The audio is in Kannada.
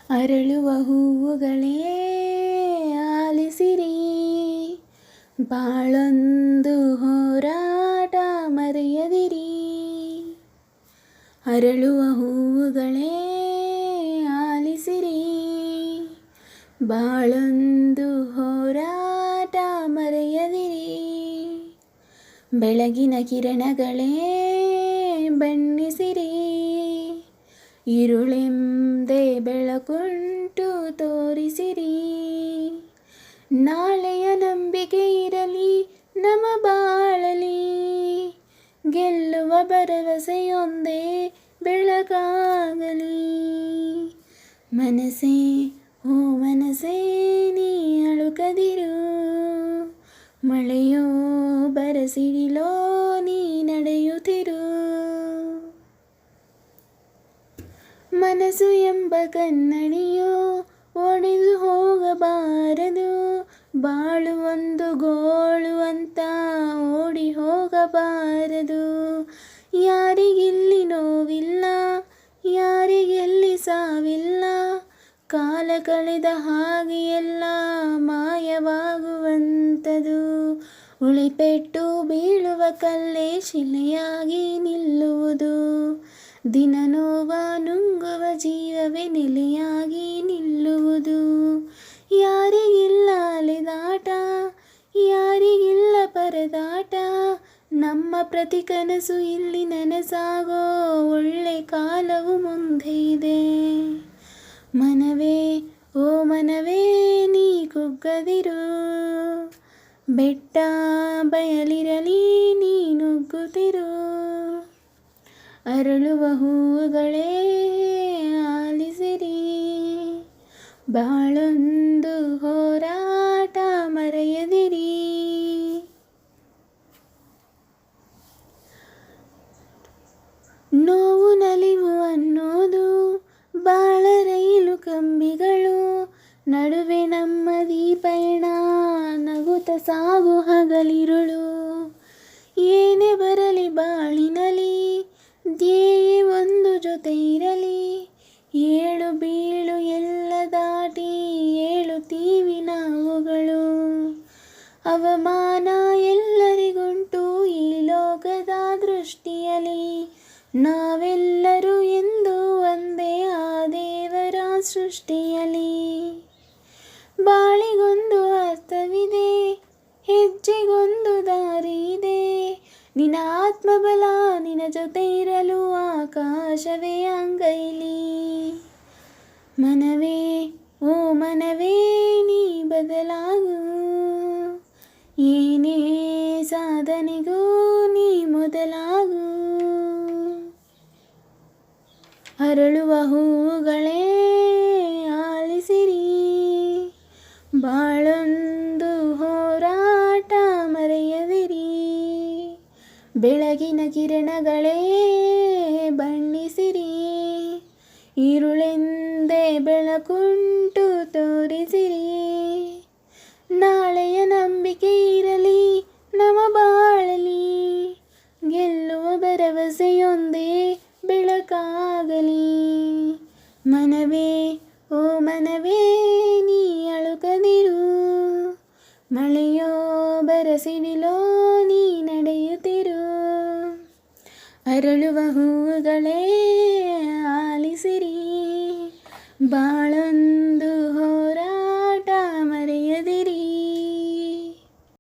ಅರಳುವ ಹೂವುಗಳೇ ಆಲಿಸಿರಿ, ಬಾಳೊಂದು ಹೋರಾಟ ಮರೆಯದಿರಿ. ಅರಳುವ ಹೂವುಗಳೇ ಆಲಿಸಿರಿ, ಬಾಳೊಂದು ಹೋರಾಟ ಮರೆಯದಿರಿ. ಬೆಳಗಿನ ಕಿರಣಗಳೇ ಬಣ್ಣಿಸಿರಿ, ഇരുളെಂದೇ ಬೆಳಕುಂಟು ತೋರಿಸಿರಿ. ನಾಳೆಯ ನಂಬಿಕೆ ಇರಲಿ ನಮ್ಮ ಬಾಳಲಿ, ಗೆಲ್ಲುವ ಭರವಸೆಯೊಂದೇ ಬೆಳಕಾಗಲಿ. ಮನಸೇ ಓ ಮನಸೇ ನೀ ಅಳುಕದಿರು, ಮಳೆಯೋ ಬರಸಿಡಿಲೋ ನೀ ನಡೆಯುತ್ತಿರು. ಮನಸ್ಸು ಎಂಬ ಕನ್ನಡಿಯೋ ಒಡೆದು ಹೋಗಬಾರದು, ಬಾಳು ಒಂದು ಗೋಳು ಅಂತ ಓಡಿ ಹೋಗಬಾರದು. ಯಾರಿಗಿಲ್ಲಿ ನೋವಿಲ್ಲ, ಯಾರಿಗೆಲ್ಲಿ ಸಾವಿಲ್ಲ, ಕಾಲ ಕಳೆದ ಹಾಗೆ ಎಲ್ಲ ಮಾಯವಾಗುವಂಥದು. ಉಳಿಪೆಟ್ಟು ಬೀಳುವ ಕಲ್ಲೇ ಶಿಲೆಯಾಗಿ ನಿಲ್ಲುವುದು, ದಿನ ನೋವ ನುಂಗುವ ಜೀವವೇ ನೆಲೆಯಾಗಿ ನಿಲ್ಲುವುದು. ಯಾರಿಗಿಲ್ಲ ಅಲೆದಾಟ, ಯಾರಿಗಿಲ್ಲ ಪರದಾಟ, ನಮ್ಮ ಪ್ರತಿ ಕನಸು ಇಲ್ಲಿ ನನಸಾಗೋ ಒಳ್ಳೆ ಕಾಲವು ಮುಂದೆ ಇದೆ. ಮನವೇ ಓ ಮನವೇ ನೀ ಕುಗ್ಗದಿರು, ಬೆಟ್ಟ ಬಯಲಿರಲಿ ನೀ ನುಗ್ಗುತ್ತಿರು. ಅರಳುವ ಹೂವುಗಳೇ ಆಲಿಸಿರಿ, ಬಾಳೊಂದು ಹೋರಾಟ ಮರೆಯದಿರಿ. ನೋವು ನಲಿವು ಅನ್ನೋದು ಬಾಳ ರೈಲು ಕಂಬಿಗಳು, ನಡುವೆ ನಮ್ಮದೀ ಪಯಣ ನಗುತ್ತ ಸಾಗು ಹಗಲಿರುಳು. ಏನೇ ಬರಲಿ ಬಾಳಿನಲಿ ಧ್ಯೇಯ ಒಂದು ಜೊತೆ ಇರಲಿ, ಏಳು ಬೀಳು ಎಲ್ಲ ದಾಟಿ ಏಳುತ್ತೀವಿ ನಾವುಗಳು. ಅವಮಾನ ಎಲ್ಲರಿಗುಂಟು ಈ ಲೋಕದ ದೃಷ್ಟಿಯಲಿ, ನಾವೆಲ್ಲರೂ ಎಂದು ಒಂದೇ ಆ ದೇವರ ಸೃಷ್ಟಿಯಲಿ. ಬಾಳಿಗೊಂದು ಅರ್ಥವಿದೆ, ಹೆಜ್ಜೆಗೊಂದು ದಾರಿ ಇದೆ, ನಿನ್ನ ಆತ್ಮಬಲ ನಿನ್ನ ಜೊತೆ ಇರಲು ಆಕಾಶವೇ ಅಂಗೈಲಿ. ಮನವೇ ಓ ಮನವೇ ನೀ ಬದಲಾಗು, ಏನೇ ಸಾಧನೆಗೂ ನೀ ಮೊದಲಾಗು. ಅರಳುವ ಹೂವುಗಳೇ ಆಲಿಸಿರಿ, ಬಾಳೊಂದು ಹೋರಾಟ ಮರೆಯದಿರಿ. ಬೆಳಗಿನ ಕಿರಣಗಳೇ ಬಣ್ಣಿಸಿರಿ, ഇരുಳೆಂದೇ ಬೆಳಕುಂಟು ತೋರಿಸಿರಿ. ನಾಳೆಯ ನಂಬಿಕೆ ಇರಲಿ ನಮ್ಮ ಬಾಳಲಿ, ಗೆಲ್ಲುವ ಭರವಸೆಯೊಂದೇ ಬೆಳಕಾಗಲಿ. ಮನವೇ ಓ ಮನವೇ ನೀ ಅಳುಕದಿರು, ಮಳೆಯೋ ಬರಸಿಡಿಲೋ ನೀ ನಡೆಯುತ್ತಿರು. ಅರಳುವ ಹೂವುಗಳೇ ಆಲಿಸಿರಿ, ಬಾಳೊಂದು